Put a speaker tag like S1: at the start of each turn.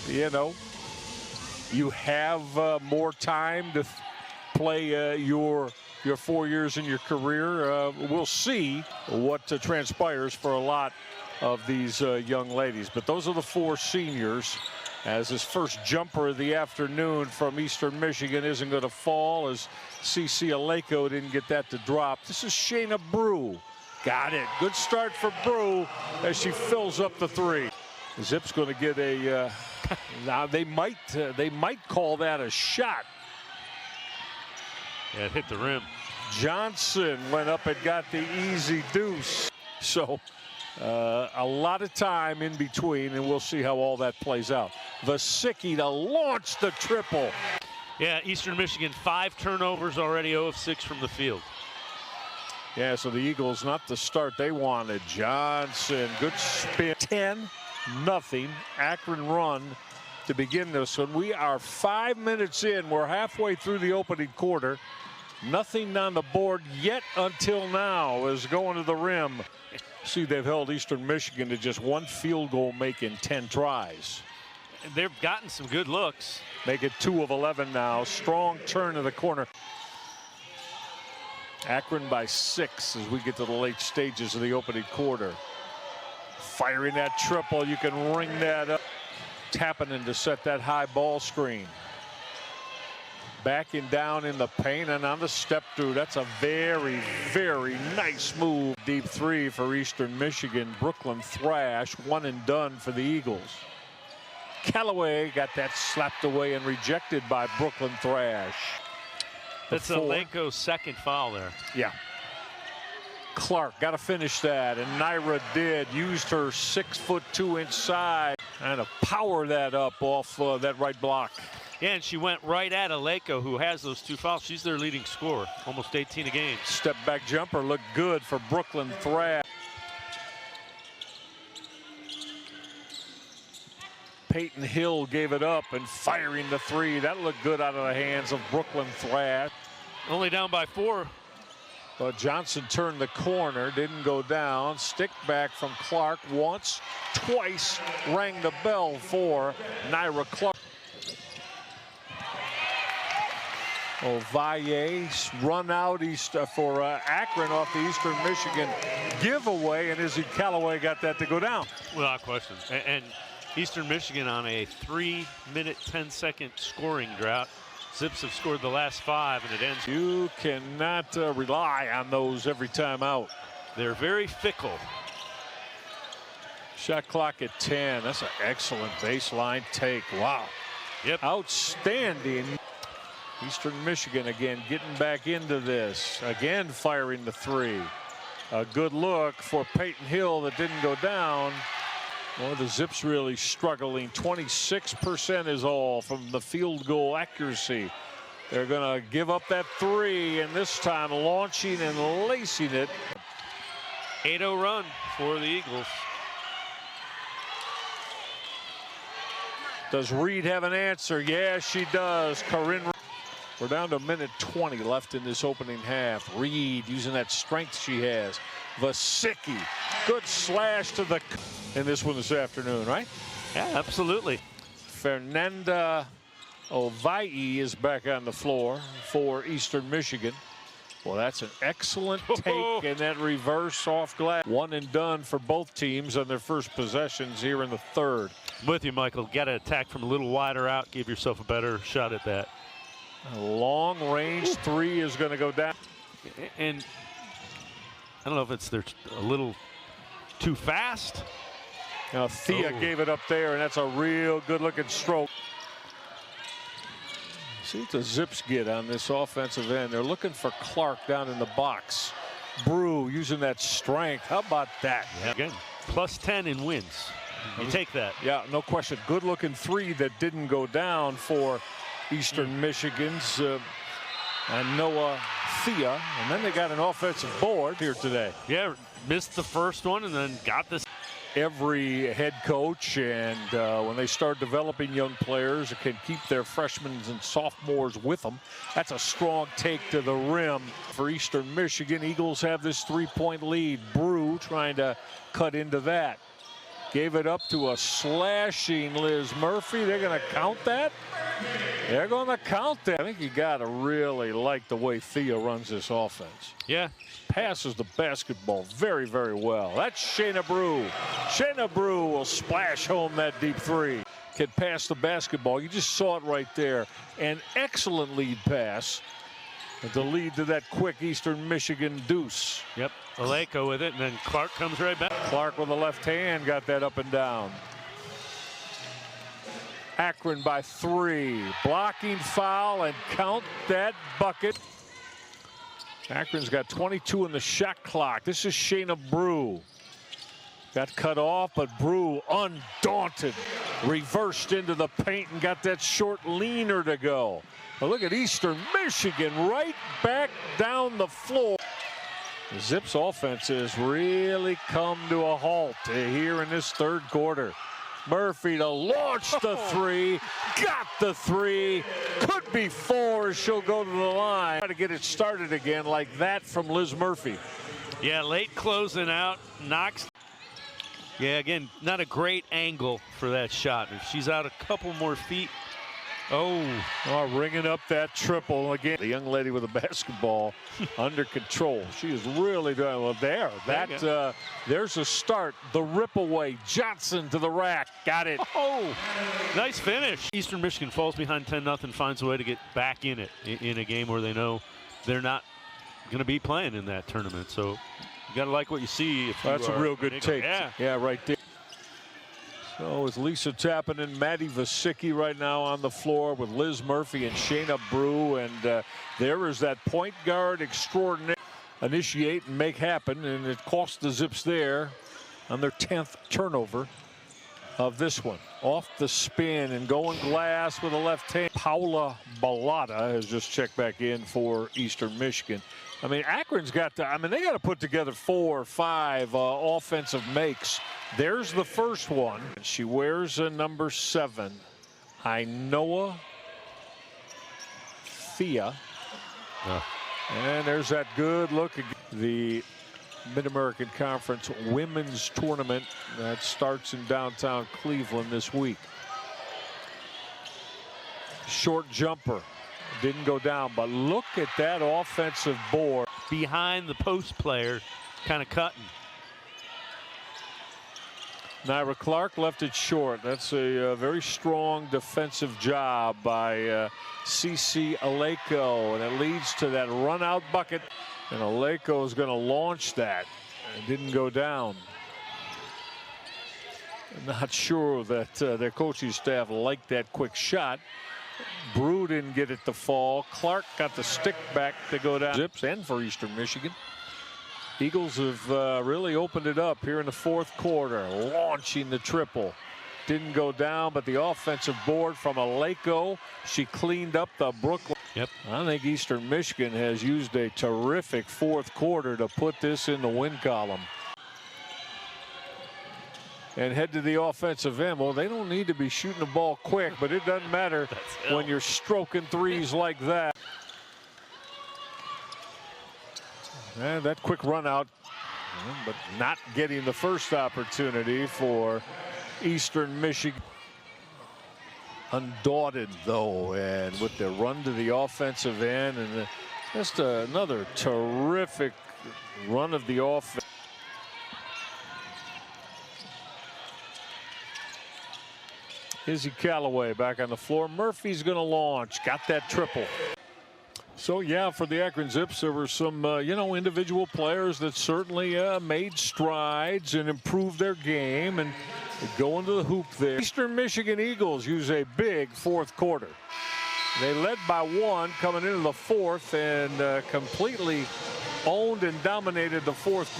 S1: you know, you have more time to play your 4 years in your career. We'll see what transpires for a lot of these young ladies. But those are the 4 seniors, as his first jumper of the afternoon from Eastern Michigan isn't going to fall, as CC Aleko didn't get that to drop. This is Shayna Brew. Got it. Good start for Brew as she fills up the 3. Zip's going to get a now they might call that a shot.
S2: Yeah, it hit the rim.
S1: Johnson went up and got the easy deuce. So a lot of time in between, and we'll see how all that plays out. Vasicki to launch the triple.
S2: Yeah, Eastern Michigan 5 turnovers already, 0 of 6 from the field.
S1: Yeah, so the Eagles not the start they wanted. Johnson, good spin. 10-0 Akron run to begin this one. We are 5 minutes in. We're halfway through the opening quarter. Nothing on the board yet until now is going to the rim. See, they've held Eastern Michigan to just 1 field goal make in 10 tries.
S2: They've gotten some good looks.
S1: Make it 2 of 11 now. Strong turn to the corner. Akron by 6 as we get to the late stages of the opening quarter. Firing that triple, you can ring that up. Tapping in to set that high ball screen. Backing down in the paint and on the step through. That's a very, very nice move. Deep 3 for Eastern Michigan. Brooklyn Thrash, 1 and done for the Eagles. Callaway got that slapped away and rejected by Brooklyn Thrash.
S2: That's Aleko's 2nd foul there.
S1: Yeah. Clark got to finish that, and Naira did. Used her 6'2" inside and to power that up off that right block.
S2: Yeah, and she went right at Aleko, who has those 2 fouls. She's their leading scorer, almost 18 a game.
S1: Step back jumper looked good for Brooklyn Thrash. Peyton Hill gave it up and firing the 3. That looked good out of the hands of Brooklyn Thrash.
S2: Only down by 4.
S1: But Johnson turned the corner, didn't go down. Stick back from Clark once, twice, rang the bell for Naira Clark. Ovalle run out east for Akron off the Eastern Michigan giveaway, and Izzy Callaway got that to go down.
S2: Without question. And Eastern Michigan on a 3-minute, 10-second scoring drought. Zips have scored the last 5, and it ends.
S1: You cannot rely on those every time out.
S2: They're very fickle.
S1: Shot clock at 10. That's an excellent baseline take. Wow.
S2: Yep.
S1: Outstanding. Eastern Michigan again getting back into this. Again firing the 3. A good look for Peyton Hill that didn't go down. Well, the Zips really struggling. 26% is all from the field goal accuracy. They're going to give up that 3, and this time launching and lacing it.
S2: 8-0 run for the Eagles.
S1: Does Reed have an answer? Yeah, she does. Corinne. We're down to 1:20 left in this opening half. Reed using that strength she has. Vasicki, good slash to the in this one this afternoon, right?
S2: Yeah, absolutely.
S1: Fernanda Ovalle is back on the floor for Eastern Michigan. Well, that's an excellent take in that reverse off glass. 1 and done for both teams on their first possessions here in the 3rd.
S2: I'm with you, Michael. Got to attack from a little wider out. Give yourself a better shot at that.
S1: A long range 3 is going to go down.
S2: And I don't know if they're a little too fast.
S1: Now Thea gave it up there, and that's a real good looking stroke. See what the Zips get on this offensive end. They're looking for Clark down in the box. Brew using that strength. How about that?
S2: Yeah. Again, plus 10 in wins. You take that.
S1: Yeah, no question. Good looking 3 that didn't go down for Eastern Michigan's and Noah Thea. And then they got an offensive board here today.
S2: Yeah, missed the first one and then got this.
S1: Every head coach, and when they start developing young players, can keep their freshmen and sophomores with them. That's a strong take to the rim for Eastern Michigan. Eagles have this 3-point lead. Brew trying to cut into that. Gave it up to a slashing Liz Murphy. They're going to count that? They're going to count that. I think you got to really like the way Thea runs this offense.
S2: Yeah.
S1: Passes the basketball very, very well. That's Shayna Brew. Shayna Brew will splash home that deep three. Can pass the basketball. You just saw it right there. An excellent lead pass to lead to that quick Eastern Michigan deuce.
S2: Yep. Aleko with it, and then Clark comes right back.
S1: Clark with the left hand got that up and down. Akron by 3. Blocking foul, and count that bucket. Akron's got 22 in the shot clock. This is Shayna Brew. Got cut off, but Brew, undaunted, reversed into the paint and got that short leaner to go. But look at Eastern Michigan right back down the floor. The Zips offense has really come to a halt here in this third quarter. Murphy to launch the three, got the three, could be 4 as she'll go to the line. Try to get it started again like that from Liz Murphy.
S2: Yeah, late closing out, knocks. Yeah, again, not a great angle for that shot. If she's out a couple more feet. Oh,
S1: ringing up that triple again. The young lady with the basketball under control. She is really doing well there. There's a start. The rip away. Johnson to the rack. Got it.
S2: Oh, nice finish. Eastern Michigan falls behind 10-0, finds a way to get back in it in a game where they know they're not going to be playing in that tournament. So you got to like what you see.
S1: That's a real good take. Yeah, right there. So it's Lisa Tappan and Maddie Vasicki right now on the floor with Liz Murphy and Shayna Brew. And there is that point guard extraordinary. Initiate and make happen. And it cost the Zips there on their 10th turnover of this one. Off the spin and going glass with the left hand. Paula Balata has just checked back in for Eastern Michigan. I mean, Akron's got to, they got to put together 4 or 5 offensive makes. There's the first one. She wears a number 7. Ainoa Thea. And there's that good look at the Mid-American Conference Women's Tournament that starts in downtown Cleveland this week. Short jumper. Didn't go down, but look at that offensive board.
S2: Behind the post player, kind of cutting.
S1: Nyra Clark left it short. That's a very strong defensive job by Cece Aleko, and it leads to that run out bucket. And Aleko is going to launch that. It didn't go down. I'm not sure that their coaching staff liked that quick shot. Brew didn't get it to fall. Clark got the stick back to go down. Zips and for Eastern Michigan. Eagles have really opened it up here in the fourth quarter, launching the triple. Didn't go down, but the offensive board from Aleko, she cleaned up the Brooklyn.
S2: Yep.
S1: I think Eastern Michigan has used a terrific fourth quarter to put this in the win column. And head to the offensive end. Well, they don't need to be shooting the ball quick, but it doesn't matter when you're stroking threes like that. And that quick run out, but not getting the first opportunity for Eastern Michigan. Undaunted, though, and with the run to the offensive end, and just another terrific run of the offense. Izzy Callaway back on the floor. Murphy's going to launch. Got that triple. So, yeah, for the Akron Zips, there were some, individual players that certainly made strides and improved their game and go into the hoop there. Eastern Michigan Eagles use a big fourth quarter. They led by 1 coming into the fourth and completely owned and dominated the fourth quarter.